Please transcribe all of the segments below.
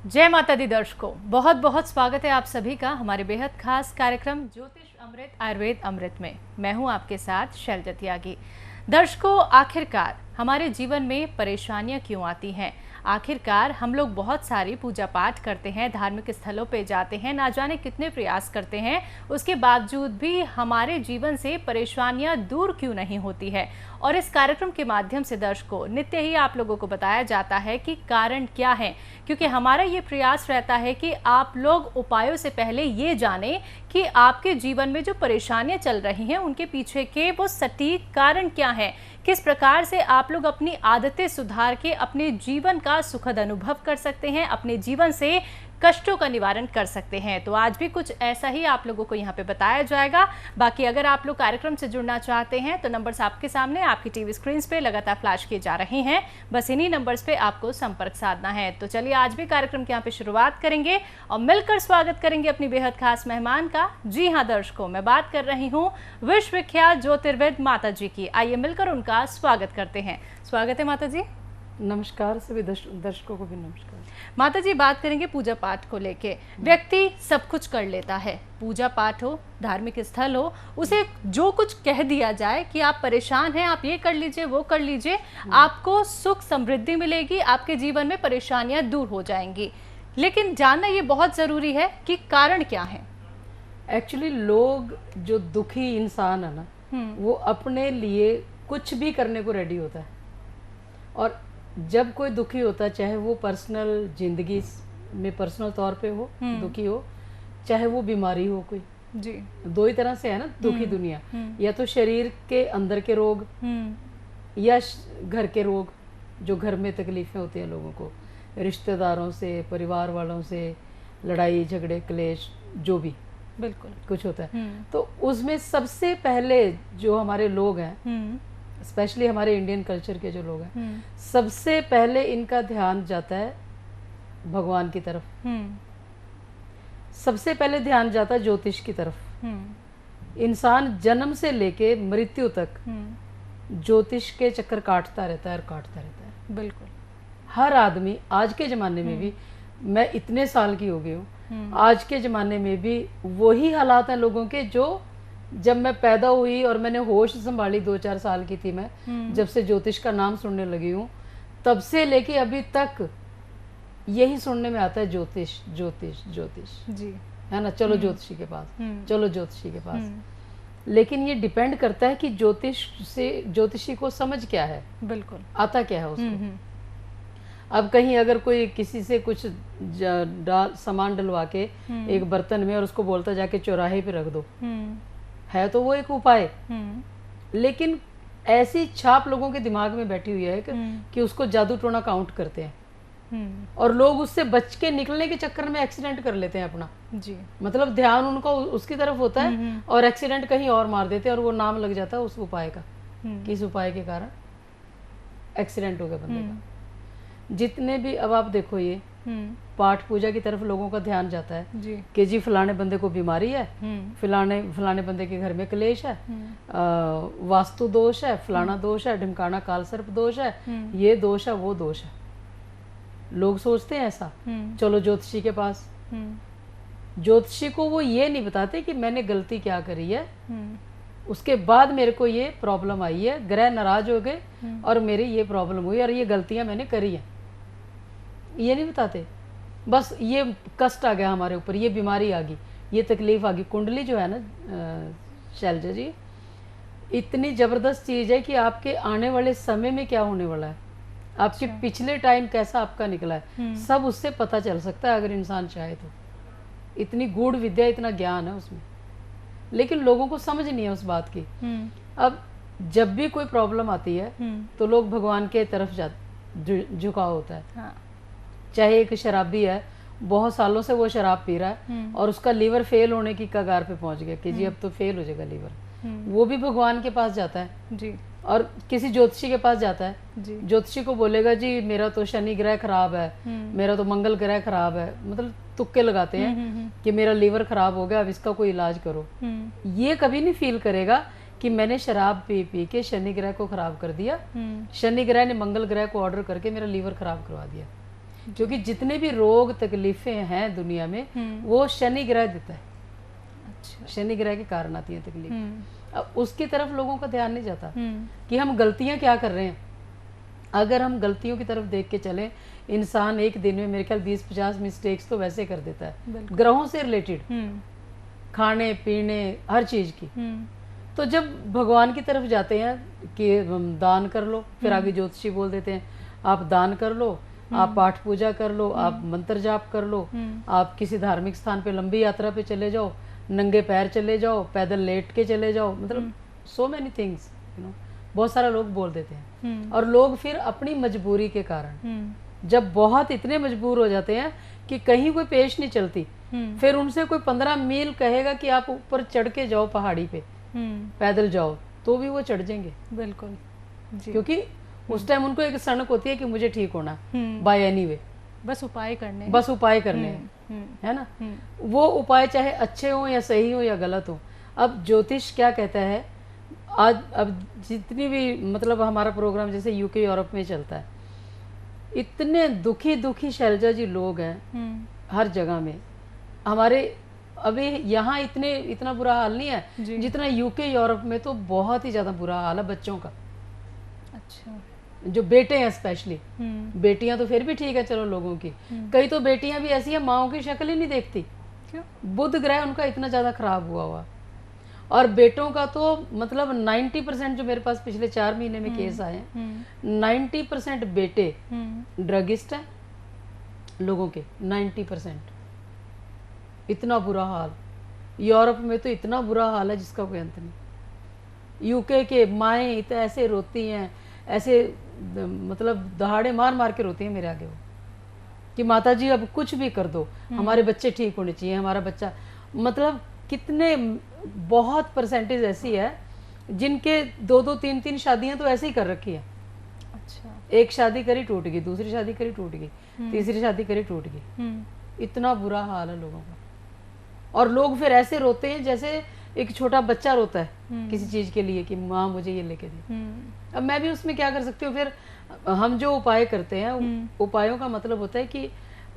जय माता दी दर्शकों, बहुत बहुत स्वागत है आप सभी का हमारे बेहद खास कार्यक्रम ज्योतिष अमृत आयुर्वेद अमृत में। मैं हूं आपके साथ शैलजा त्यागी। दर्शकों, आखिरकार हमारे जीवन में परेशानियां क्यों आती हैं? आखिरकार हम लोग बहुत सारी पूजा पाठ करते हैं, धार्मिक स्थलों पे जाते हैं, ना जाने कितने प्रयास करते हैं, उसके बावजूद भी हमारे जीवन से परेशानियां दूर क्यों नहीं होती है। और इस कार्यक्रम के माध्यम से दर्शकों नित्य ही आप लोगों को बताया जाता है कि कारण क्या है, क्योंकि हमारा ये प्रयास रहता है कि आप लोग उपायों से पहले ये जानें कि आपके जीवन में जो परेशानियां चल रही हैं उनके पीछे के वो सटीक कारण क्या है, किस प्रकार से आप लोग अपनी आदतें सुधार के अपने जीवन का सुखद अनुभव कर सकते हैं, अपने जीवन से कष्टों का निवारण कर सकते हैं। तो आज भी कुछ ऐसा ही आप लोगों को यहाँ पे बताया जाएगा। बाकी अगर आप लोग कार्यक्रम से जुड़ना चाहते हैं तो नंबर्स आपके सामने आपकी टीवी स्क्रीन पे लगातार फ्लैश किए जा रहे हैं, बस इन्हीं नंबर्स पे आपको संपर्क साधना है। तो चलिए आज भी कार्यक्रम के यहाँ पे शुरुआत करेंगे और मिलकर स्वागत करेंगे अपनी बेहद खास मेहमान का। जी हाँ दर्शकों, मैं बात कर रही हूँ विश्व विख्यात ज्योतिर्विद माता जी की। आइए मिलकर उनका स्वागत करते हैं। स्वागत है माता जी। नमस्कार सभी दर्शकों को भी नमस्कार। माता जी, बात करेंगे पूजा पाठ को लेके। व्यक्ति सब कुछ कर लेता है, पूजा पाठ हो, धार्मिक स्थल हो, उसे जो कुछ कह दिया जाए कि आप परेशान हैं, आप ये कर लीजिए, वो कर लीजिए, आपको सुख समृद्धि मिलेगी, आपके जीवन में परेशानियां दूर हो जाएंगी। लेकिन जानना ये बहुत ज़रूरी है कि कारण क्या है। एक्चुअली लोग जो दुखी इंसान है ना, वो अपने लिए कुछ भी करने को रेडी होता है। और जब कोई दुखी होता है, चाहे वो पर्सनल जिंदगी में पर्सनल तौर पे हो दुखी हो, चाहे वो बीमारी हो कोई, जी दो ही तरह से है ना दुखी दुनिया, या तो शरीर के अंदर के रोग या घर के रोग, जो घर में तकलीफें होती हैं लोगों को, रिश्तेदारों से, परिवार वालों से, लड़ाई झगड़े क्लेश, जो भी बिल्कुल कुछ होता है। तो उसमें सबसे पहले जो हमारे लोग हैं, स्पेशली हमारे इंडियन कल्चर के जो लोग हैं, सबसे पहले इनका ध्यान जाता है भगवान की तरफ, सबसे पहले ध्यान जाता है ज्योतिष की तरफ। इंसान जन्म से लेके मृत्यु तक ज्योतिष के चक्कर काटता रहता है और काटता रहता है। बिल्कुल हर आदमी आज के ज़माने में भी, मैं इतने साल की हो गई हूँ, आज के ज़माने में भी वही हालात हैं लोगों के जो जब मैं पैदा हुई और मैंने होश संभाली, 2-4 साल की थी मैं, जब से ज्योतिष का नाम सुनने लगी हूँ, तब से लेके अभी तक यही सुनने में आता है ज्योतिष ज्योतिष ज्योतिष, जी है ना। चलो ज्योतिषी के पास, चलो ज्योतिषी के पास। लेकिन ये डिपेंड करता है कि ज्योतिषी को समझ क्या है, बिल्कुल आता क्या है उसको। अब कहीं अगर कोई किसी से कुछ सामान डलवा के एक बर्तन में और उसको बोलता जाके चौराहे पे रख दो, है तो वो एक उपाय, लेकिन ऐसी छाप लोगों के दिमाग में बैठी हुई है कि उसको जादू टोना काउंट करते हैं, और लोग उससे बच के निकलने के चक्कर में एक्सीडेंट कर लेते हैं अपना। जी मतलब ध्यान उनका उसकी तरफ होता है और एक्सीडेंट कहीं और मार देते हैं, और वो नाम लग जाता है उस उपाय का, किस उपाय के कारण एक्सीडेंट हो गया बंदे का। जितने भी, अब आप देखो ये पाठ पूजा की तरफ लोगों का ध्यान जाता है जी कि जी फलाने बंदे को बीमारी है, फलाने बंदे के घर में क्लेश है, वास्तु दोष है, फलाना दोष है, ढिमकाना काल सर्प दोष है, ये दोष है, वो दोष है। लोग सोचते हैं ऐसा, चलो ज्योतिषी के पास। ज्योतिषी को वो ये नहीं बताते कि मैंने गलती क्या करी है, उसके बाद मेरे को ये प्रॉब्लम आई है, ग्रह नाराज हो गए और मेरी ये प्रॉब्लम हुई और ये गलतियां मैंने करी हैं, ये नहीं बताते। बस ये कष्ट आ गया हमारे ऊपर, ये बीमारी आ गई, ये तकलीफ आ गई। कुंडली जो है ना शैलजा जी, इतनी ज़बरदस्त चीज़ है कि आपके आने वाले समय में क्या होने वाला है, आपके पिछले टाइम कैसा आपका निकला है, सब उससे पता चल सकता है अगर इंसान चाहे तो। इतनी गूढ़ विद्या, इतना ज्ञान है उसमें, लेकिन लोगों को समझ नहीं है उस बात की। अब जब भी कोई प्रॉब्लम आती है तो लोग भगवान के तरफ झुकाव होता है। हाँ। चाहे एक शराबी है, बहुत सालों से वो शराब पी रहा है और उसका लीवर फेल होने की कगार पे पहुंच गया कि जी अब तो फेल हो जाएगा लीवर, वो भी भगवान के पास जाता है जी, और किसी ज्योतिषी के पास जाता है जी। ज्योतिषी को बोलेगा जी मेरा तो शनि ग्रह खराब है, मेरा तो मंगल ग्रह खराब है, मतलब तुक्के लगाते हैं कि मेरा लीवर खराब हो गया, अब इसका कोई इलाज करो। ये कभी नहीं फील करेगा कि मैंने शराब पी पी के शनि ग्रह को खराब कर दिया, शनि ग्रह ने मंगल ग्रह को ऑर्डर करके मेरा लीवर खराब करवा दिया। क्योंकि जितने भी रोग तकलीफें हैं दुनिया में वो शनि ग्रह देता है। अच्छा। शनि ग्रह के कारण आती है तकलीफ। अब उसकी तरफ लोगों का ध्यान नहीं जाता कि हम गलतियां क्या कर रहे हैं। अगर हम गलतियों की तरफ देख के चलें, इंसान एक दिन में मेरे ख्याल 20-50 मिस्टेक्स तो वैसे कर देता है, ग्रहों से रिलेटेड, खाने पीने हर चीज की। तो जब भगवान की तरफ जाते हैं कि दान कर लो, फिर आगे ज्योतिषी बोल देते हैं आप दान कर लो, आप पाठ पूजा कर लो, आप मंत्र जाप कर लो, आप किसी धार्मिक स्थान पे लंबी यात्रा पे चले जाओ, नंगे पैर चले जाओ, पैदल लेट के चले जाओ, मतलब सो मैनी थिंग्स बहुत सारा लोग बोल देते हैं। और लोग फिर अपनी मजबूरी के कारण जब बहुत इतने मजबूर हो जाते हैं कि कहीं कोई पेश नहीं चलती, फिर उनसे कोई 15 मील कहेगा कि आप ऊपर चढ़ के जाओ पहाड़ी पे, पैदल जाओ, तो भी वो चढ़ जाएंगे। बिल्कुल जी। क्योंकि उस टाइम उनको एक सनक होती है कि मुझे ठीक होना बाय एनी वे, बस उपाय करने हैं। बस उपाय करने हैं, है ना। वो उपाय चाहे अच्छे हो या सही हो या गलत हो। अब ज्योतिष क्या कहता है, आज अब जितनी भी मतलब हमारा प्रोग्राम जैसे यूके यूरोप में चलता है, इतने दुखी दुखी शैलजा जी लोग हैं हर जगह में। हमारे अभी यहाँ इतना बुरा हाल नहीं है जितना यूके यूरोप में, तो बहुत ही ज्यादा बुरा हाल है बच्चों का। अच्छा। जो बेटे हैं स्पेशली, बेटियां तो फिर भी ठीक है चलो लोगों की, कई तो बेटियां भी ऐसी हैं माओ की शक्ल ही नहीं देखती। क्यों? बुध ग्रह उनका इतना ज्यादा खराब हुआ। और बेटों का तो मतलब 90% जो मेरे पास पिछले 4 महीने में केस आए हैं, 90% बेटे ड्रगिस्ट हैं लोगों के, 90%। इतना बुरा हाल यूरोप में, तो इतना बुरा हाल है जिसका कोई अंत नहीं। यूके के माएँ इतने ऐसे रोती हैं, ऐसे मतलब दहाड़े मार मार के रोती हैं मेरे आगे वो, कि माता जी अब कुछ भी कर दो, हमारे बच्चे ठीक होने चाहिए, हमारा बच्चा। मतलब कितने बहुत परसेंटेज ऐसी है जिनके 2-2 3-3 शादियां तो ऐसे ही कर रखी है। अच्छा। एक शादी करी टूट गई, दूसरी शादी करी टूट गई, तीसरी शादी करी टूट गई। इतना बुरा हाल है लोगों का। और लोग फिर ऐसे रोते हैं जैसे एक छोटा बच्चा रोता है किसी चीज के लिए कि माँ मुझे ये लेके दे। अब मैं भी उसमें क्या कर सकती हूँ। फिर हम जो उपाय करते हैं, उपायों का मतलब होता है कि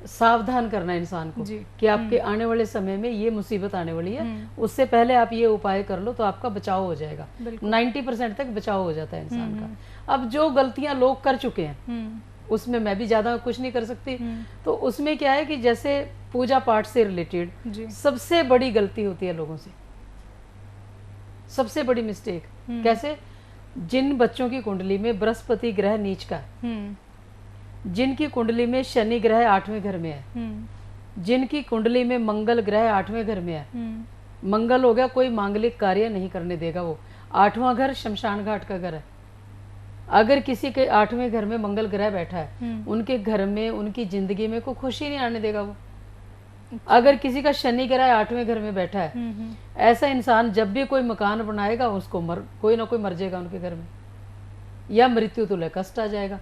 सावधान करना इंसान को कि आपके आने वाले समय में ये मुसीबत आने वाली है, उससे पहले आप ये उपाय कर लो तो आपका बचाव हो जाएगा। 90% तक बचाव हो जाता है इंसान का। अब जो गलतियां लोग कर चुके हैं उसमें मैं भी ज्यादा कुछ नहीं कर सकती। तो उसमें क्या है कि जैसे पूजा पाठ से रिलेटेड सबसे बड़ी गलती होती है लोगों से, सबसे बड़ी मिस्टेक। कैसे? जिन बच्चों की कुंडली में बृहस्पति ग्रह नीच का है, जिनकी कुंडली में शनि ग्रह 8वें घर में है, जिनकी कुंडली में मंगल ग्रह 8वें घर में है, मंगल हो गया कोई मांगलिक कार्य नहीं करने देगा वो। 8वां घर शमशान घाट का घर है। अगर किसी के 8वें घर में मंगल ग्रह बैठा है, उनके घर में उनकी जिंदगी में कोई खुशी नहीं आने देगा वो। अगर किसी का शनि ग्रह 8वें घर में बैठा है, ऐसा इंसान जब भी कोई मकान बनाएगा उसको कोई ना कोई मर जाएगा उनके घर में, या मृत्यु तुल्य कष्ट आ जाएगा,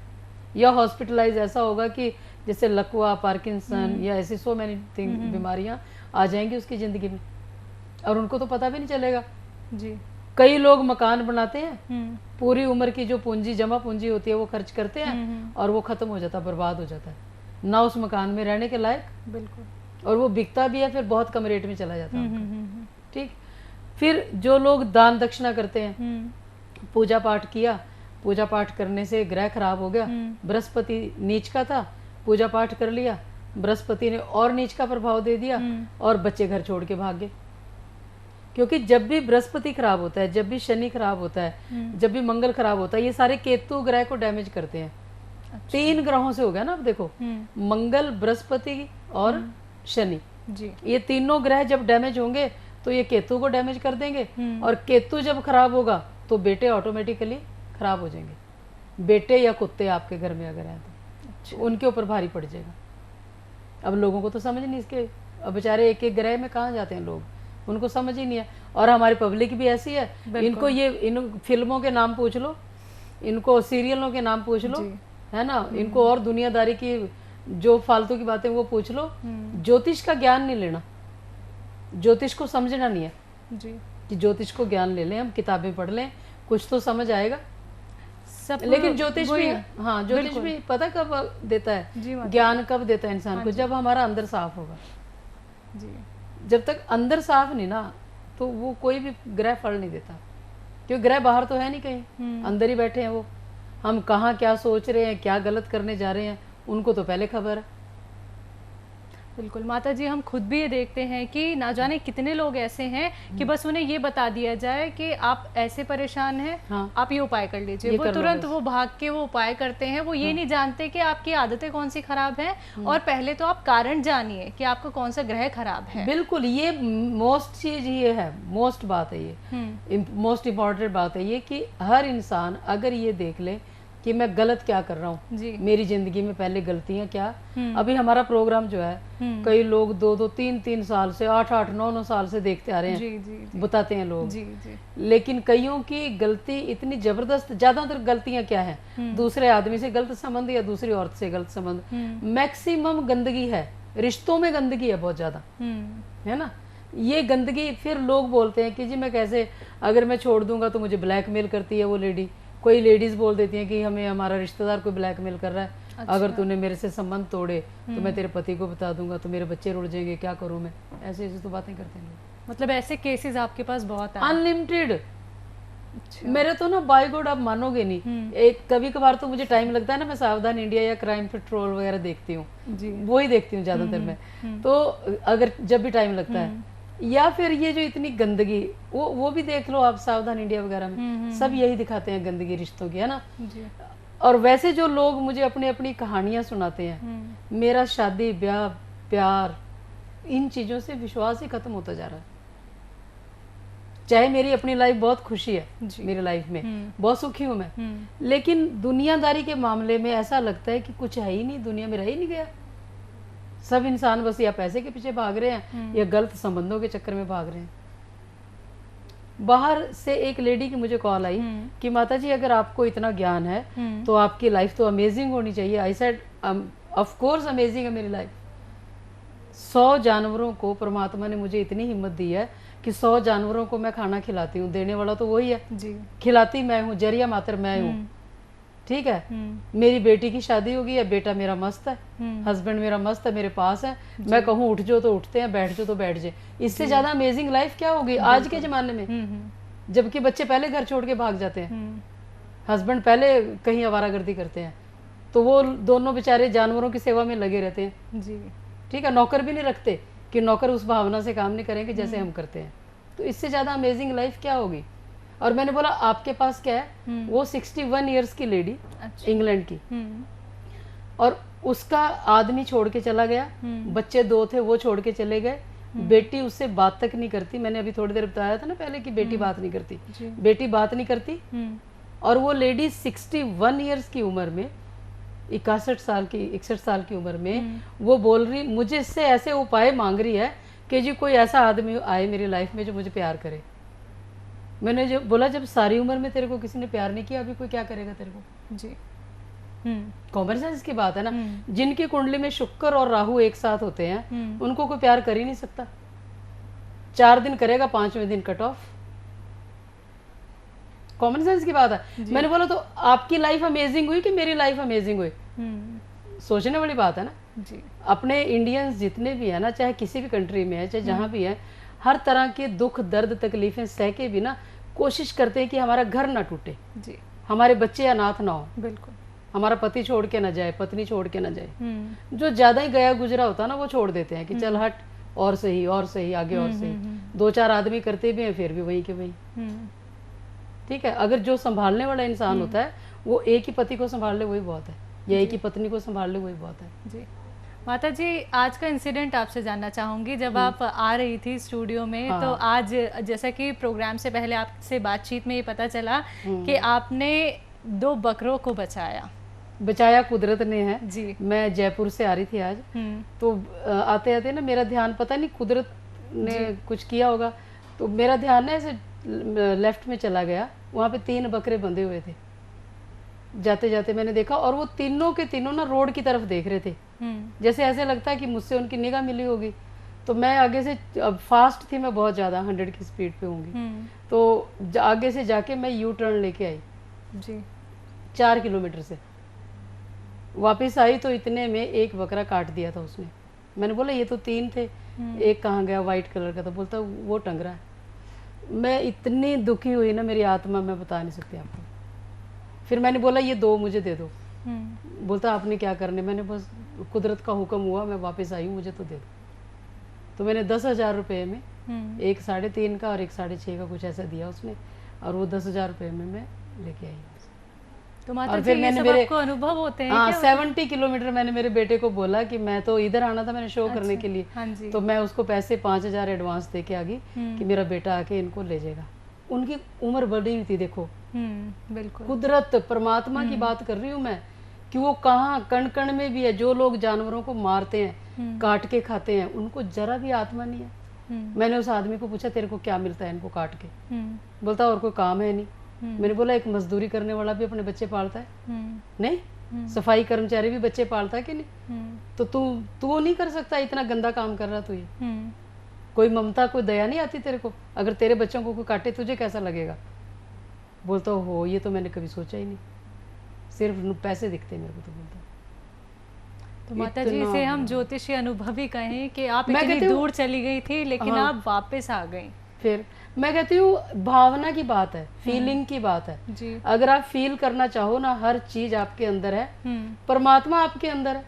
या हॉस्पिटलाइज ऐसा होगा कि जैसे लकवा, पार्किंसन या ऐसी सो मैनी बीमारियां आ जाएंगी उसकी जिंदगी में, और उनको तो पता भी नहीं चलेगा जी। कई लोग मकान बनाते हैं, पूरी उम्र की जो पूंजी, जमा पूंजी होती है वो खर्च करते हैं, और वो खत्म हो जाता है, बर्बाद हो जाता है, ना उस मकान में रहने के लायक। बिल्कुल। और वो बिकता भी है फिर बहुत कम रेट में चला जाता है। ठीक। फिर जो लोग दान दक्षिणा करते हैं, पूजा पाठ किया, पूजा पाठ करने से ग्रह खराब हो गया, बृहस्पति नीच का था, पूजा पाठ कर लिया, बृहस्पति ने और नीच का प्रभाव दे दिया, और बच्चे घर छोड़ के भाग गए। क्योंकि जब भी बृहस्पति खराब होता है, जब भी शनि खराब होता है, जब भी मंगल खराब होता है, ये सारे केतु ग्रह को डैमेज करते हैं। अच्छा। 3 ग्रहों से हो गया ना अब देखो, मंगल, बृहस्पति और शनि जी, ये तीनों ग्रह जब डैमेज होंगे तो ये केतु को डैमेज कर देंगे, और केतु जब खराब होगा तो बेटे ऑटोमेटिकली खराब हो जाएंगे। बेटे या कुत्ते आपके घर में अगर हैं तो अच्छा, उनके ऊपर भारी पड़ जाएगा। अब लोगों को तो समझ नहीं इसके, अब बेचारे एक एक ग्रह में कहाँ जाते हैं लोग, उनको समझ ही नहीं है। और हमारी पब्लिक भी ऐसी है, इनको ये इन फिल्मों के नाम पूछ लो, इनको सीरियलों के नाम पूछ लो, है ना, इनको और दुनियादारी की जो फालतू की बातें वो पूछ लो। ज्योतिष का ज्ञान नहीं लेना, ज्योतिष को समझना नहीं है जी, कि ज्योतिष को ज्ञान ले लें, हम किताबें पढ़ लें, कुछ तो समझ आएगा। सब लेकिन ज्योतिष भी, वही- हाँ ज्योतिष बिल्कुल। भी पता कब देता है, जी माता ज्ञान कब देता है इंसान हाँ को, जी। जब हमारा अंदर साफ होगा। जी। जब तक अंदर साफ नहीं ना, तो वो कोई भी ग्रह फल नहीं देता, क्योंकि ग्रह बाहर तो है नहीं कहीं, अंदर ही बैठे हैं वो। हम कहाँ क्या सोच रहे हैं, क्या गलत करने जा रहे हैं, उनको तो पहले खबर है। बिल्कुल माता जी, हम खुद भी ये देखते हैं कि ना जाने कितने लोग ऐसे हैं कि बस उन्हें ये बता दिया जाए कि आप ऐसे परेशान हैं, हाँ। आप ये उपाय कर लीजिए, ये वो कर लो तुरंत बस। वो भाग के वो उपाय करते हैं। वो ये नहीं जानते कि आपकी आदतें कौन सी खराब हैं, और पहले तो आप कारण जानिए कि आपका कौन सा ग्रह खराब है। बिल्कुल, ये मोस्ट चीज ये है, मोस्ट बात है ये, मोस्ट इम्पॉर्टेंट बात है ये, कि हर इंसान अगर ये देख ले कि मैं गलत क्या कर रहा हूँ, जी। मेरी जिंदगी में पहले गलतियां क्या। अभी हमारा प्रोग्राम जो है, कई लोग 2-2, 3-3 साल से, 8-8, 9-9 साल से देखते आ रहे हैं, जी जी जी बताते हैं लोग। जी जी लेकिन कईयों की गलती इतनी जबरदस्त, ज्यादातर गलतियां क्या है, दूसरे आदमी से गलत संबंध या दूसरी औरत से गलत संबंध, मैक्सिमम गंदगी है, रिश्तों में गंदगी है बहुत ज्यादा, है ना। ये गंदगी फिर लोग बोलते हैं कि जी मैं कैसे, अगर मैं छोड़ दूंगा तो मुझे ब्लैकमेल करती है वो लेडी। कोई लेडीज बोल देती हैं कि हमें हमारा रिश्तेदार कोई ब्लैकमेल कर रहा है, अगर तूने मेरे से संबंध तोड़े तो मैं तेरे पति को बता दूंगा, तो मेरे बच्चे रुड़ जाएंगे, क्या करूं मैं। ऐसे ऐसे तो बातें करते हैं लोग, मतलब ऐसे केसेस आपके पास बहुत आए? अनलिमिटेड। मेरे तो ना बाय गॉड आप मानोगे नहीं, एक कभी कभार तो मुझे टाइम लगता है ना, मैं सावधान इंडिया या क्राइम पेट्रोल वगैरह देखती हूँ, वो ही देखती हूँ ज्यादातर मैं। तो अगर जब भी टाइम लगता है, या फिर ये जो इतनी गंदगी, वो भी देख लो आप, सावधान इंडिया वगैरह में सब यही दिखाते हैं गंदगी रिश्तों की, है ना। जी। और वैसे जो लोग मुझे अपनी अपनी कहानियां सुनाते हैं, मेरा शादी ब्याह प्यार इन चीजों से विश्वास ही खत्म होता जा रहा है। चाहे मेरी अपनी लाइफ बहुत खुशी है, मेरी लाइफ में बहुत सुखी हूं मैं, लेकिन दुनियादारी के मामले में ऐसा लगता है कि कुछ है ही नहीं, दुनिया में रह ही नहीं गया। सब इंसान बस या पैसे के पीछे भाग रहे हैं या गलत संबंधों के चक्कर में भाग रहे हैं। बाहर से एक लेडी की मुझे कॉल आई कि माता जी अगर आपको इतना ज्ञान है तो आपकी लाइफ तो अमेजिंग होनी चाहिए। I said of course amazing है मेरी लाइफ। 100 जानवरों को परमात्मा ने मुझे इतनी हिम्मत दी है कि 100 जानवरों को मैं खाना खिलाती हूँ, देने वाला तो वही है जी। खिलाती मैं हूँ, जरिया मात्र मैं हूँ, ठीक है। मेरी बेटी की शादी होगी है, बेटा मेरा मस्त है, हस्बैंड मेरा मस्त है, मेरे पास है, मैं कहूँ उठ जाओ तो उठते हैं, बैठ जाओ तो बैठ जाए। इससे ज्यादा अमेजिंग लाइफ क्या होगी आज के जमाने में, जबकि बच्चे पहले घर छोड़ के भाग जाते हैं, हस्बैंड पहले कहीं आवारागर्दी करते हैं, तो वो दोनों बेचारे जानवरों की सेवा में लगे रहते हैं जी। ठीक है। नौकर भी नहीं रखते कि नौकर उस भावना से काम नहीं करेंगे जैसे हम करते हैं। तो इससे ज्यादा अमेजिंग लाइफ क्या होगी। और मैंने बोला आपके पास क्या है, वो 61 इयर्स की लेडी, इंग्लैंड की, और उसका आदमी छोड़ के चला गया, बच्चे 2 थे वो छोड़ के चले गए, बेटी उससे बात तक नहीं करती। मैंने अभी थोड़ी देर बताया था ना पहले कि बेटी बात नहीं करती, बेटी बात नहीं करती। और वो लेडी 61 इयर्स की उम्र में, 61 साल की उम्र में वो बोल रही, मुझे इससे ऐसे उपाय मांग रही है कि जी कोई ऐसा आदमी आए मेरी लाइफ में जो मुझे प्यार करे। मैंने जो बोला, जब सारी उम्र में तेरे को किसी ने प्यार नहीं किया, अभी कोई क्या करेगा तेरे को। जी। कॉमन सेंस की बात है ना। जिनकी कुंडली में शुक्र और राहु एक साथ होते हैं उनको कोई प्यार कर ही नहीं सकता। 4 दिन करेगा, 5वें दिन कट ऑफ। कॉमन सेंस की बात है। मैंने बोला तो आपकी लाइफ अमेजिंग हुई कि मेरी लाइफ अमेजिंग हुई, सोचने वाली बात है ना जी। अपने इंडियंस जितने भी है ना, चाहे किसी भी कंट्री में है, चाहे जहाँ भी है, हर तरह के दुख दर्द तकलीफें सह के भी ना कोशिश करते हैं कि हमारा घर ना टूटे जी, हमारे बच्चे अनाथ ना हो, बिल्कुल, हमारा पति छोड़ के ना जाए, पत्नी छोड़ के ना जाए। जो ज्यादा ही गया गुजरा होता है ना वो छोड़ देते हैं कि चल हट, और सही और सही, आगे और सही। 2-4 आदमी करते भी हैं, फिर भी वहीं के वहीं। ठीक है। अगर जो संभालने वाला इंसान होता है वो एक ही पति को संभाल ले वही बहुत है, या एक ही पत्नी को संभाल ले वही बहुत है। जी। माता जी, आज का इंसिडेंट आपसे जानना चाहूंगी। जब आप आ रही थी स्टूडियो में, तो आज जैसा कि प्रोग्राम से पहले आपसे बातचीत में ये पता चला कि आपने 2 बकरों को बचाया कुदरत ने है जी। मैं जयपुर से आ रही थी आज, तो आते आते ना मेरा ध्यान, पता नहीं कुदरत ने कुछ किया होगा, तो मेरा ध्यान ना ऐसे लेफ्ट में चला गया। वहाँ पे 3 बकरे बंधे हुए थे। जाते जाते मैंने देखा, और वो तीनों के तीनों ना रोड की तरफ देख रहे थे, जैसे ऐसे लगता है कि मुझसे उनकी निगाह मिली होगी। तो मैं आगे से, अब फास्ट थी मैं बहुत ज़्यादा, 100 की स्पीड पे होंगी, तो आगे से जाके मैं यू टर्न लेके आई जी। 4 किलोमीटर से। वापस आई तो इतने में एक बकरा काट दिया था उसने। मैंने बोला ये तो 3 थे, एक कहाँ गया, वाइट कलर का। तो बोलता वो टंग रहा है। मैं इतनी दुखी हुई ना, मेरी आत्मा, मैं बता नहीं सकती आपको। फिर मैंने बोला ये 2 मुझे दे दो। बोलता आपने क्या करने? मैंने बस कुदरत का हुक्म हुआ, मैं वापस आई हूँ, मुझे तो दे दो। तो मैंने 10,000 रुपये में एक 3.5 का और एक 6.5 का कुछ ऐसा दिया उसने, और वो 10,000 रुपये में मैं लेके आई। तो माता और जी फिर ये मैंने सब मेरे आपको अनुभव होते हैं हाँ क्या? 70 किलोमीटर मैंने मेरे बेटे को बोला कि मैं तो इधर आना था, मैंने शो करने के लिए। हाँ जी। तो मैं उसको पैसे 5,000 एडवांस दे के आ गई कि मेरा बेटा आके इनको ले जाएगा। उनकी उम्र बड़ी हुई थी, देखो। बिल्कुल। कुदरत, परमात्मा की बात कर रही हूँ मैं, कि वो कहाँ कण कण में भी है। जो लोग जानवरों को मारते हैं, काट के खाते हैं, उनको जरा भी आत्मा नहीं है। मैंने उस आदमी को पूछा तेरे को क्या मिलता है इनको काट के? बोलता और कोई काम है नहीं। मैंने बोला एक मजदूरी करने वाला भी अपने बच्चे पालता है? नहीं। सफाई कर्मचारी भी बच्चे पालता है कि नहीं? तो तू नहीं कर सकता? इतना गंदा काम कर रहा तू ये। कोई ममता, कोई दया नहीं आती तेरे को? अगर तेरे बच्चों को कोई काटे तुझे कैसा लगेगा? बोलता हो ये तो मैंने कभी सोचा ही नहीं, सिर्फ पैसे दिखते मेरे को। तो बोलता तो माता जी इसे हम ज्योतिषी अनुभवी कहें कि आप मैं इतनी कहती हूँ- दूर चली गई थी, लेकिन हाँ। आप वापस आ गई। फिर मैं कहती हूँ भावना की बात है, फीलिंग की बात है। जी। अगर आप फील करना चाहो ना, हर चीज आपके अंदर है, परमात्मा आपके अंदर है।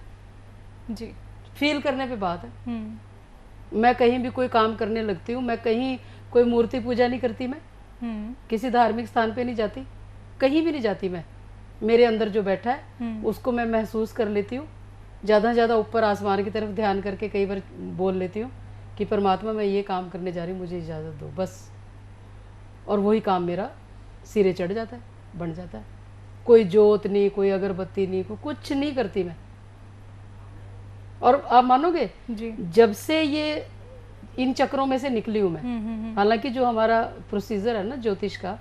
जी। फील करने पे बात है। मैं कहीं भी कोई काम करने लगती हूँ, मैं कहीं कोई मूर्ति पूजा नहीं करती, मैं किसी धार्मिक स्थान पे नहीं जाती, कहीं भी नहीं जाती। मैं मेरे अंदर जो बैठा है उसको मैं महसूस कर लेती हूँ। ज़्यादा से ज़्यादा ऊपर आसमान की तरफ ध्यान करके कई बार बोल लेती हूँ कि परमात्मा मैं ये काम करने जा रही हूँ, मुझे इजाज़त दो, बस। और वही काम मेरा सिरे चढ़ जाता है, बन जाता है। कोई जोत नहीं, कोई अगरबत्ती नहीं, कोई कुछ नहीं करती मैं। और आप मानोगे जी। जब से ये इन चक्रों में से निकली हूँ मैं, हालांकि जो हमारा प्रोसीजर है ना ज्योतिष का,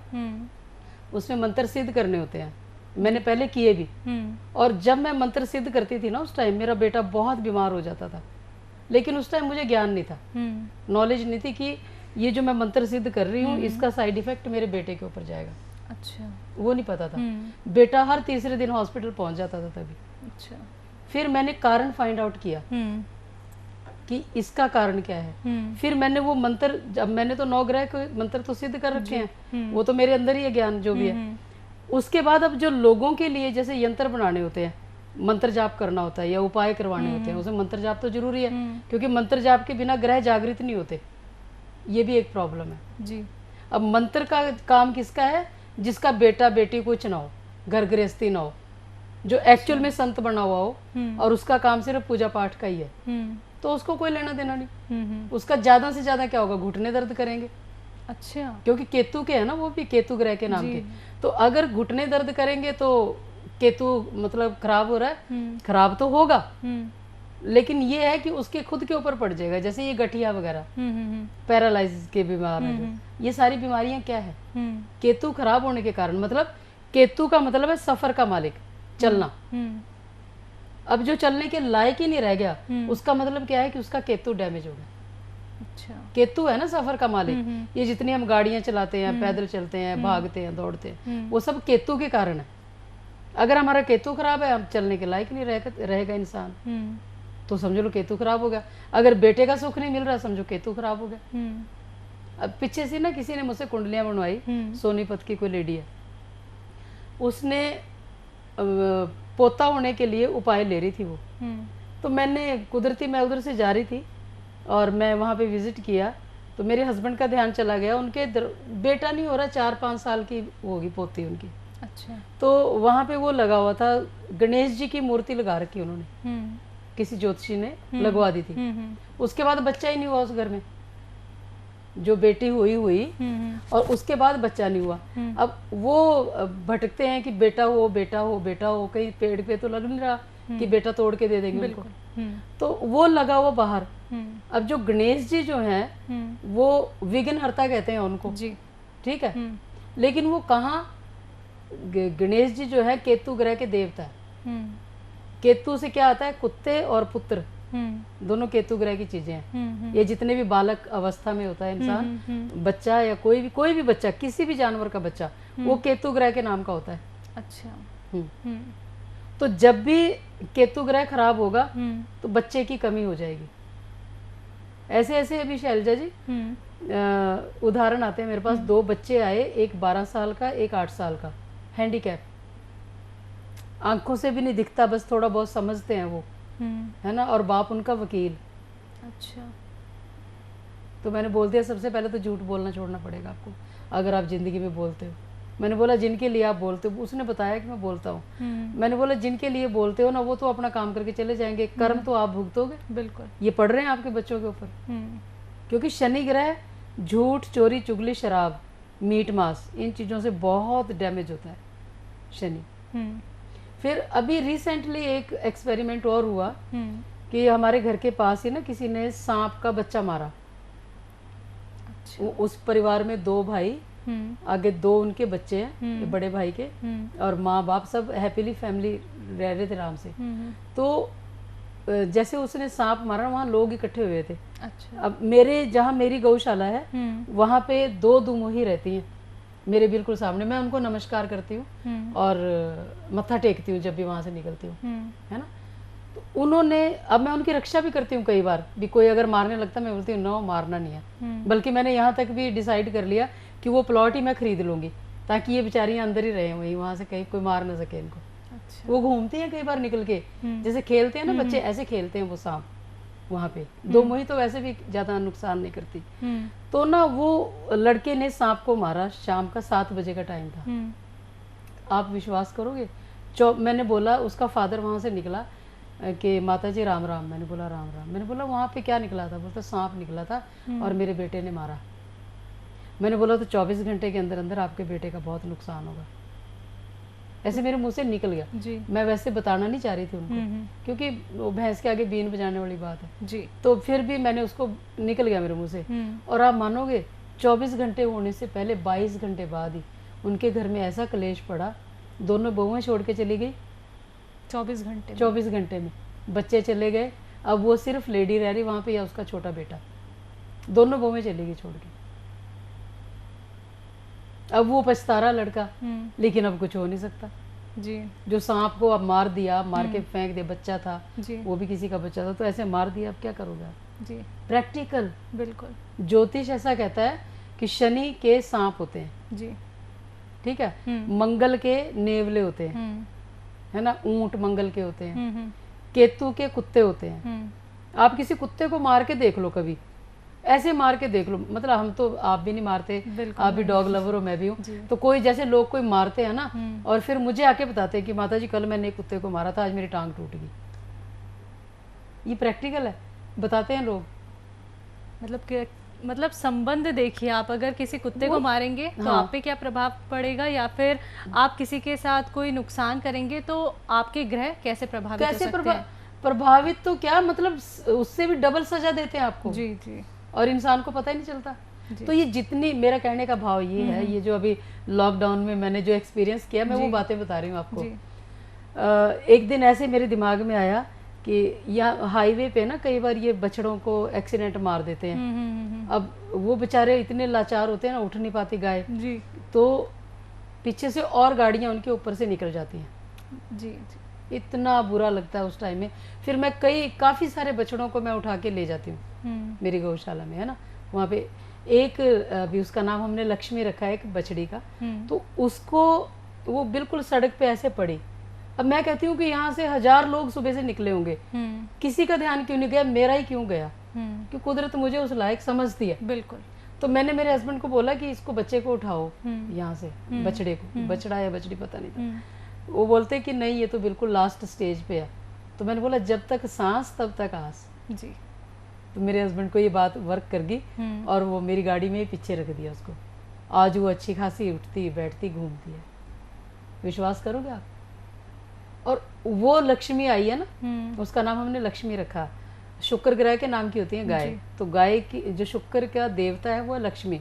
उसमें मंत्र सिद्ध करने होते हैं, मैंने पहले किए भी। और जब मैं मंत्र सिद्ध करती थी ना, उस टाइम मेरा बेटा बहुत बीमार हो जाता था, लेकिन उस टाइम मुझे ज्ञान नहीं था, नॉलेज नहीं थी कि ये जो मैं मंत्र सिद्ध कर रही हूँ इसका साइड इफेक्ट मेरे बेटे के ऊपर जाएगा। अच्छा। वो नहीं पता था। बेटा हर तीसरे दिन हॉस्पिटल पहुंच जाता था तभी। अच्छा। फिर मैंने कारण फाइंड आउट किया कि इसका कारण क्या है। फिर मैंने वो मंत्र, जब मैंने तो 9 ग्रह के मंत्र तो सिद्ध कर रखे हैं, वो तो मेरे अंदर ही है ज्ञान जो भी है। उसके बाद अब जो लोगों के लिए जैसे यंत्र बनाने होते हैं, मंत्र जाप करना होता है या उपाय करवाने होते हैं, उसमें मंत्र जाप तो जरूरी है, क्योंकि मंत्र जाप के बिना ग्रह जागृत नहीं होते। ये भी एक प्रॉब्लम है जी। अब मंत्र का काम किसका है? जिसका बेटा बेटी कुछ ना हो, घर गृहस्थी ना हो, जो एक्चुअल में संत बना हुआ हो, और उसका काम सिर्फ पूजा पाठ का ही है, तो उसको कोई लेना देना नहीं। उसका ज्यादा से ज्यादा क्या होगा? घुटने दर्द करेंगे। अच्छा। क्योंकि केतु के है ना, वो भी केतु ग्रह के नाम के। तो अगर घुटने दर्द करेंगे तो केतु मतलब खराब हो रहा है, खराब तो होगा, लेकिन ये है कि उसके खुद के ऊपर पड़ जाएगा। जैसे ये गठिया वगैरह, पैरालाइसिस के बीमार है जो, ये सारी बीमारियां क्या है? केतु खराब होने के कारण। मतलब केतु का मतलब है सफर का मालिक, चलना। अब जो चलने के लायक ही नहीं रह गया, उसका मतलब क्या है कि उसका केतु डैमेज हो गया। अच्छा। केतु है ना सफर का मालिक। ये जितनी हम गाड़ियां चलाते हैं, पैदल चलते हैं, भागते हैं, दौड़ते हैं, वो सब केतु के कारण है। अगर हमारा केतु खराब है, हम चलने के लायक नहीं रहेगा इंसान, तो समझो लो केतु खराब हो गया। अगर बेटे का सुख नहीं मिल रहा, समझो केतु खराब हो गया। अब पीछे से ना किसी ने मुझसे कुंडलियां बनवाई, सोनीपत की कोई लेडी है, उसने पोता होने के लिए उपाय ले रही थी वो। तो मैंने कुदरती, मैं उधर से जा रही थी और मैं वहाँ पे विजिट किया, तो मेरे हस्बैंड का ध्यान चला गया, उनके बेटा नहीं हो रहा, 4-5 साल की होगी पोती उनकी। अच्छा। तो वहाँ पे वो लगा हुआ था, गणेश जी की मूर्ति लगा रखी उन्होंने, किसी ज्योतिषी ने लगवा दी थी। उसके बाद बच्चा ही नहीं हुआ उस घर में, जो बेटी हुई और उसके बाद बच्चा नहीं हुआ। अब वो भटकते हैं कि बेटा हो बेटा हो बेटा हो, कहीं पेड़ पे तो लग नहीं रहा कि बेटा तोड़ के दे देंगे उनको, तो वो लगा हुआ बाहर। अब जो गणेश जी जो हैं वो विघ्नहर्ता कहते हैं उनको जी, ठीक है, लेकिन वो कहाँ? गणेश जी जो है केतु ग्रह के देवता है। केतु से क्या आता है? कुत्ते और पुत्र, दोनों केतु ग्रह की चीजें हैं। ये जितने भी बालक अवस्था में होता है इंसान, बच्चा या कोई भी बच्चा, किसी भी जानवर का बच्चा, वो केतु ग्रह के नाम का होता है। अच्छा। हम्म, तो जब भी केतु ग्रह खराब होगा हम्म, तो बच्चे की कमी हो जाएगी। ऐसे ऐसे अभी शैलजा जी उदाहरण आते हैं मेरे पास। 2 बच्चे आए, एक 12 साल का, एक 8 साल का, हैंडीकैप, आंखों से भी नहीं दिखता, बस थोड़ा बहुत समझते हैं वो, है ना, और बाप उनका वकील। अच्छा। तो मैंने बोल दिया सबसे पहले तो झूठ बोलना छोड़ना पड़ेगा आपको अगर आप जिंदगी में बोलते हो। मैंने बोला जिनके लिए आप बोलते हो, उसने बताया कि मैं बोलता हूँ। मैंने बोला जिनके लिए बोलते हो ना, वो तो अपना काम करके चले जाएंगे, कर्म तो आप भुगतोगे। बिल्कुल। ये पढ़ रहे हैं आपके बच्चों के ऊपर, क्योंकि शनि ग्रह झूठ, चोरी, चुगली, शराब, मीट, मांस, इन चीज़ों से बहुत डैमेज होता है शनि। फिर अभी रिसेंटली एक एक्सपेरिमेंट और हुआ कि हमारे घर के पास ही ना किसी ने सांप का बच्चा मारा। अच्छा। उस परिवार में 2 भाई, आगे 2 उनके बच्चे हैं, बड़े भाई के, और माँ बाप सब हैप्पीली फैमिली रह रहे थे आराम से। तो जैसे उसने सांप मारा, वहाँ लोग इकट्ठे हुए थे। अच्छा। अब मेरे जहाँ मेरी गौशाला है वहाँ पे 2 दुमोही रहती हैं मेरे बिल्कुल सामने। मैं उनको नमस्कार करती हूँ और मत्था टेकती हूँ जब भी वहाँ से निकलती हूँ, है ना। तो उन्होंने, अब मैं उनकी रक्षा भी करती हूँ, कई बार भी कोई अगर मारने लगता मैं बोलती हूँ नो, मारना नहीं है। बल्कि मैंने यहाँ तक भी डिसाइड कर लिया कि वो प्लॉट ही मैं खरीद लूँगी ताकि ये बेचारियाँ अंदर ही रहे, वहीं, वहाँ से कहीं कोई मार ना सके इनको। अच्छा। वो घूमती हैं कई बार निकल के, जैसे खेलते हैं ना बच्चे, ऐसे खेलते हैं वो सांप वहाँ पे। 2 मोही तो वैसे भी ज़्यादा नुकसान नहीं करती। तो ना वो लड़के ने सांप को मारा, शाम का 7 बजे का टाइम था। आप विश्वास करोगे, मैंने बोला, उसका फादर वहाँ से निकला कि माता जी राम राम। मैंने बोला राम राम। मैंने बोला वहाँ पे क्या निकला था? बोलता सांप निकला था और मेरे बेटे ने मारा। मैंने बोला तो 24 घंटे के अंदर अंदर आपके बेटे का बहुत नुकसान होगा। ऐसे मेरे मुंह से निकल गया जी। मैं वैसे बताना नहीं चाह रही थी उनको, क्योंकि वो भैंस के आगे बीन बजाने वाली बात है जी। तो फिर भी मैंने उसको, निकल गया मेरे मुंह से। और आप मानोगे 24 घंटे होने से पहले 22 घंटे बाद ही उनके घर में ऐसा कलेश पड़ा, दोनों बहुएं छोड़ के चली गई 24 घंटे 24 घंटे में बच्चे चले गए। अब वो सिर्फ लेडी रह रही वहाँ पे या उसका छोटा बेटा, दोनों बहुएं चली गई छोड़ के। अब वो पछता रहा लड़का, लेकिन अब कुछ हो नहीं सकता जी। जो सांप को अब मार दिया, मार के फेंक दिया, बच्चा था जी। वो भी किसी का बच्चा था, तो ऐसे मार दिया, अब क्या करोगे आप? जी। प्रैक्टिकल, बिल्कुल। ज्योतिष ऐसा कहता है कि शनि के सांप होते हैं, जी। ठीक है, मंगल के नेवले होते हैं, है ना, ऊंट मंगल के होते हैं, केतु के कुत्ते होते हैं। आप किसी कुत्ते को मार के देख लो कभी, ऐसे मार के देख लो, मतलब हम तो, आप भी नहीं मारते, आप भी डॉग लवर हो, मैं भी हूँ, तो कोई जैसे लोग कोई मारते हैं ना और फिर मुझे आके बताते हैं कि माता जी कल मैंने एक कुत्ते को मारा था, आज मेरी टांग टूट गई। ये प्रैक्टिकल है, बताते हैं लोग। मतलब संबंध देखिए, आप अगर किसी कुत्ते को मारेंगे तो आप पे क्या प्रभाव पड़ेगा, या फिर आप किसी के साथ कोई नुकसान करेंगे तो आपके ग्रह कैसे प्रभावित हो सकते हैं? प्रभावित तो क्या, मतलब उससे भी डबल सजा देते हैं आपको। जी जी। और इंसान को पता ही नहीं चलता। तो ये जितनी, मेरा कहने का भाव ये है, ये जो अभी लॉकडाउन में मैंने जो एक्सपीरियंस किया, मैं वो बातें बता रही हूँ आपको। एक दिन ऐसे मेरे दिमाग में आया कि यहाँ हाईवे पे ना कई बार ये बछड़ों को एक्सीडेंट मार देते हैं। अब वो बेचारे इतने लाचार होते हैं ना, उठ नहीं पाती गाय जी, तो पीछे से और गाड़ियाँ उनके ऊपर से निकल जाती हैं जी। इतना बुरा लगता है उस टाइम में। फिर मैं काफ़ी सारे बछड़ों को मैं उठा के ले जाती हूँ मेरी गौशाला में, है ना, वहाँ पे एक अभी उसका नाम हमने लक्ष्मी रखा है, एक बछड़ी का। तो उसको, वो बिल्कुल सड़क पे ऐसे पड़ी। अब मैं कहती हूँ कि यहाँ से 1000 लोग सुबह से निकले होंगे, किसी का ध्यान क्यों नहीं गया, मेरा ही क्यों गया, कि कुदरत मुझे उस लायक समझती है। बिल्कुल। तो मैंने मेरे हस्बैंड को बोला कि इसको, बच्चे को उठाओ यहाँ से, बछड़े को, बछड़ा या बछड़ी पता नहीं था। वो बोलते कि नहीं ये तो बिल्कुल लास्ट स्टेज पे है। तो मैंने बोला जब तक सांस तब तक आस जी। तो मेरे हस्बैंड को ये बात वर्क कर गई और वो मेरी गाड़ी में ही पीछे रख दिया उसको। आज वो अच्छी खासी उठती बैठती घूमती है, विश्वास करोगे आप। और वो लक्ष्मी आई है ना, उसका नाम हमने लक्ष्मी रखा। शुक्र ग्रह के नाम की होती है गाय, तो गाय की जो शुक्र का देवता है वो है लक्ष्मी।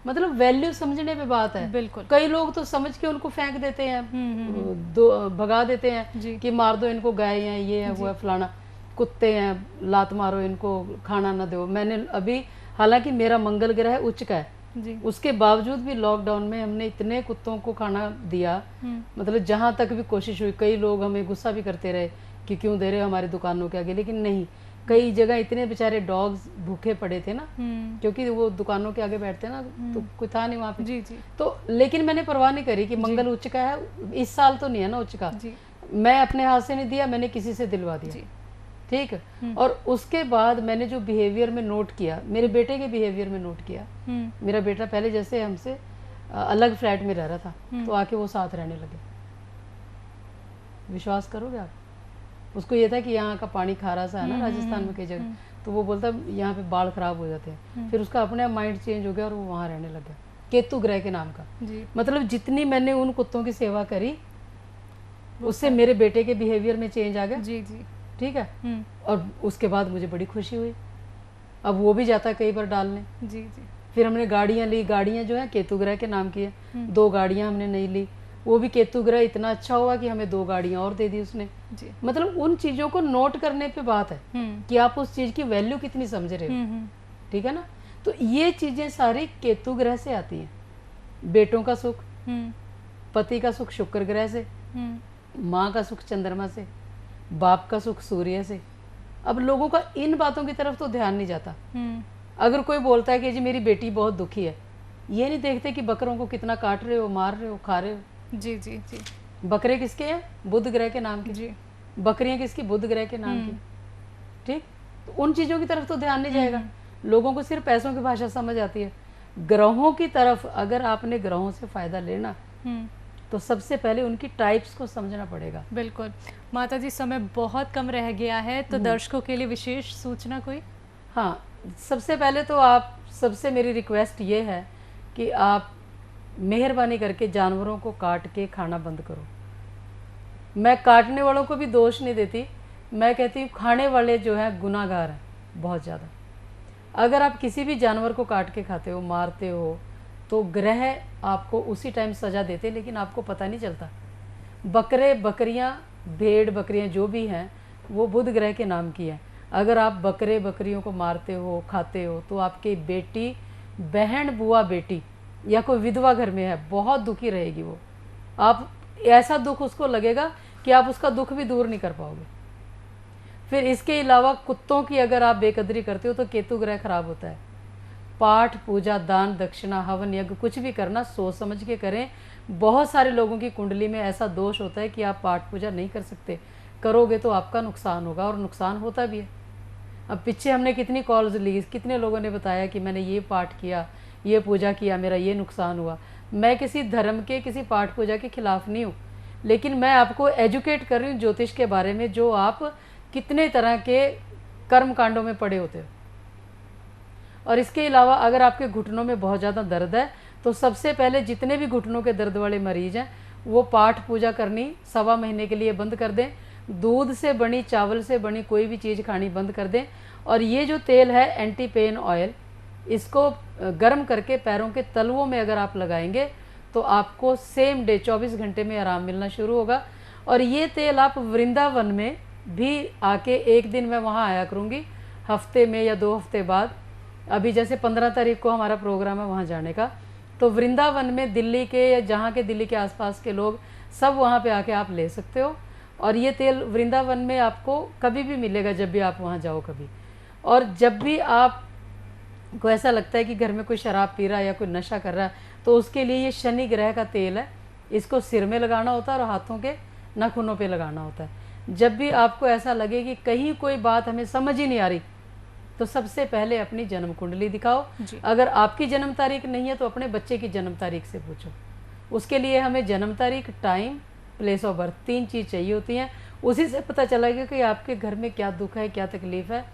मतलब वैल्यू समझने पे बात है। बिल्कुल। कई लोग तो समझ के उनको फेंक देते हैं, भगा देते हैं कि मार दो इनको, गाय है, ये है, वो है, फलाना, कुत्ते हैं, लात मारो इनको, खाना ना दो। मैंने अभी, हालांकि मेरा मंगल ग्रह उच्च का है, जी। उसके बावजूद भी लॉकडाउन में हमने इतने कुत्तों को खाना दिया, मतलब जहाँ तक भी कोशिश हुई। कई लोग हमें गुस्सा भी करते रहे कि क्यों दे रहे हो हमारी दुकानों के आगे, लेकिन नहीं, कई जगह इतने बेचारे डॉग्स भूखे पड़े थे ना, क्योंकि वो दुकानों के आगे बैठते ना, तो कोई था नहीं वहाँ पे। जी जी तो लेकिन मैंने परवाह नहीं करी कि मंगल उच्च का है, इस साल तो नहीं है ना उच्च का, जी मैं अपने हाथ से नहीं दिया, मैंने किसी से दिलवा दिया। जी ठीक है। और उसके बाद मैंने जो बिहेवियर में नोट किया, मेरे बेटे के बिहेवियर में नोट किया। मेरा बेटा पहले जैसे हमसे अलग फ्लैट में रह रहा था, तो आके वो साथ रहने लगे। विश्वास करोगे आप, उसको ये था कि यहाँ का पानी खारा सा है ना राजस्थान में कई जगह, तो वो बोलता यहाँ पे बाल खराब हो जाते हैं। फिर उसका अपने माइंड चेंज हो गया और वो वहाँ रहने लग गया, केतु ग्रह के नाम का। जी मतलब जितनी मैंने उन कुत्तों की सेवा करी, उससे मेरे बेटे के बिहेवियर में चेंज आ गया। जी जी ठीक है। और उसके बाद मुझे बड़ी खुशी हुई। अब वो भी जाता है कई बार डालने। जी जी फिर हमने गाड़ियाँ ली, गाड़ियाँ जो है केतु ग्रह के नाम की है। 2 गाड़ियाँ हमने नहीं ली, वो भी केतु ग्रह इतना अच्छा हुआ कि हमें 2 गाड़ियाँ और दे दी उसने। जी मतलब उन चीज़ों को नोट करने पे बात है कि आप उस चीज़ की वैल्यू कितनी समझ रहे हो। ठीक है ना। तो ये चीज़ें सारी केतु ग्रह से आती हैं। बेटों का सुख, पति का सुख शुक्र ग्रह से, माँ का सुख चंद्रमा से, बाप का सुख सूर्य से। अब लोगों का इन बातों की तरफ तो ध्यान नहीं जाता। अगर कोई बोलता है कि जी मेरी बेटी बहुत दुखी है, ये नहीं देखते कि बकरों को कितना काट रहे हो, मार रहे हो, खा रहे हो। जी जी जी बकरे किसके हैं? बुध ग्रह के नाम के। जी बकरियां किसकी? बुध ग्रह के नाम की। ठीक। तो उन चीज़ों की तरफ तो ध्यान नहीं जाएगा। लोगों को सिर्फ पैसों की भाषा समझ आती है। ग्रहों की तरफ अगर आपने ग्रहों से फायदा लेना, तो सबसे पहले उनकी टाइप्स को समझना पड़ेगा। बिल्कुल माता जी, समय बहुत कम रह गया है, तो दर्शकों के लिए विशेष सूचना कोई? हाँ, सबसे पहले तो आप सबसे मेरी रिक्वेस्ट ये है कि आप मेहरबानी करके जानवरों को काट के खाना बंद करो। मैं काटने वालों को भी दोष नहीं देती, मैं कहती हूँ खाने वाले जो हैं गुनाहगार हैं बहुत ज़्यादा। अगर आप किसी भी जानवर को काट के खाते हो, मारते हो, तो ग्रह आपको उसी टाइम सज़ा देते, लेकिन आपको पता नहीं चलता। बकरे बकरियां, भेड़ बकरियां जो भी हैं, वो बुध ग्रह के नाम की हैं। अगर आप बकरे बकरियों को मारते हो, खाते हो, तो आपकी बेटी, बहन, बुआ, बेटी या कोई विधवा घर में है, बहुत दुखी रहेगी वो। आप ऐसा दुख उसको लगेगा कि आप उसका दुख भी दूर नहीं कर पाओगे। फिर इसके अलावा कुत्तों की अगर आप बेकदरी करते हो तो केतु ग्रह खराब होता है। पाठ, पूजा, दान, दक्षिणा, हवन, यज्ञ कुछ भी करना सोच समझ के करें। बहुत सारे लोगों की कुंडली में ऐसा दोष होता है कि आप पाठ पूजा नहीं कर सकते, करोगे तो आपका नुकसान होगा, और नुकसान होता भी है। अब पीछे हमने कितनी कॉल्स ली, कितने लोगों ने बताया कि मैंने ये पाठ किया, ये पूजा किया, मेरा ये नुकसान हुआ। मैं किसी धर्म के, किसी पाठ पूजा के खिलाफ नहीं हूँ, लेकिन मैं आपको एजुकेट कर रही हूँ ज्योतिष के बारे में, जो आप कितने तरह के कर्म कांडों में पड़े होते हो। और इसके अलावा अगर आपके घुटनों में बहुत ज़्यादा दर्द है, तो सबसे पहले जितने भी घुटनों के दर्द वाले मरीज हैं, वो पाठ पूजा करनी 1.25 महीने के लिए बंद कर दें। दूध से बनी, चावल से बनी कोई भी चीज़ खानी बंद कर दें। और ये जो तेल है एंटी पेन ऑयल, इसको गर्म करके पैरों के तलवों में अगर आप लगाएंगे तो आपको सेम डे 24 घंटे में आराम मिलना शुरू होगा। और ये तेल आप वृंदावन में भी आके, एक दिन मैं वहाँ आया करूँगी हफ्ते में या 2 हफ्ते बाद, अभी जैसे 15 तारीख को हमारा प्रोग्राम है वहाँ जाने का, तो वृंदावन में दिल्ली के या जहाँ के दिल्ली के आसपास के लोग सब वहाँ पे आके आप ले सकते हो। और ये तेल वृंदावन में आपको कभी भी मिलेगा, जब भी आप वहाँ जाओ कभी। और जब भी आप को ऐसा लगता है कि घर में कोई शराब पी रहा है या कोई नशा कर रहा है, तो उसके लिए ये शनि ग्रह का तेल है। इसको सिर में लगाना होता है और हाथों के नाखूनों पे लगाना होता है। जब भी आपको ऐसा लगे कि कहीं कोई बात हमें समझ ही नहीं आ रही, तो सबसे पहले अपनी जन्म कुंडली दिखाओ। अगर आपकी जन्म तारीख नहीं है तो अपने बच्चे की जन्म तारीख से पूछो। उसके लिए हमें जन्म तारीख, टाइम, प्लेस ऑफ बर्थ, 3 चीज़ चाहिए होती हैं। उसी से पता चलेगा कि आपके घर में क्या दुख है, क्या तकलीफ़ है,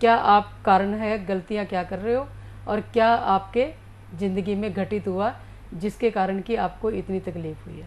क्या आप कारण है, गलतियाँ क्या कर रहे हो, और क्या आपके ज़िंदगी में घटित हुआ जिसके कारण कि आपको इतनी तकलीफ़ हुई है।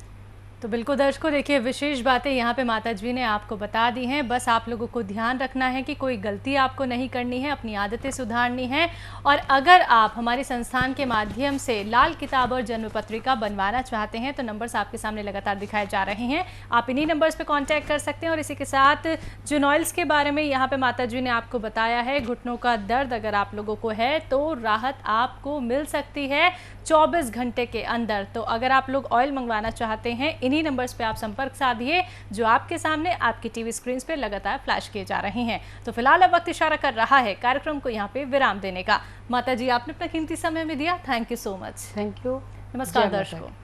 तो बिल्कुल दर्शकों, देखिए विशेष बातें यहाँ पे माता जी ने आपको बता दी हैं। बस आप लोगों को ध्यान रखना है कि कोई गलती आपको नहीं करनी है, अपनी आदतें सुधारनी है। और अगर आप हमारे संस्थान के माध्यम से लाल किताब और जन्म पत्रिका बनवाना चाहते हैं तो नंबर्स आपके सामने लगातार दिखाए जा रहे हैं, आप इन्हीं नंबर्स पे कांटेक्ट कर सकते हैं। और इसी के साथ जुनॉइल्स के बारे में यहाँ पे माता जी ने आपको बताया है, घुटनों का दर्द अगर आप लोगों को है तो राहत आपको मिल सकती है 24 घंटे के अंदर। तो अगर आप लोग ऑयल मंगवाना चाहते हैं, इन्हीं नंबर्स पे आप संपर्क साधिए जो आपके सामने आपकी टीवी स्क्रीन पे लगातार फ्लैश किए जा रहे हैं। तो फिलहाल अब वक्त इशारा कर रहा है कार्यक्रम को यहाँ पे विराम देने का। माता जी, आपने अपना कीमती समय में दिया, thank you so much. Thank you. नमस्कार जय माता दर्शकों। दी।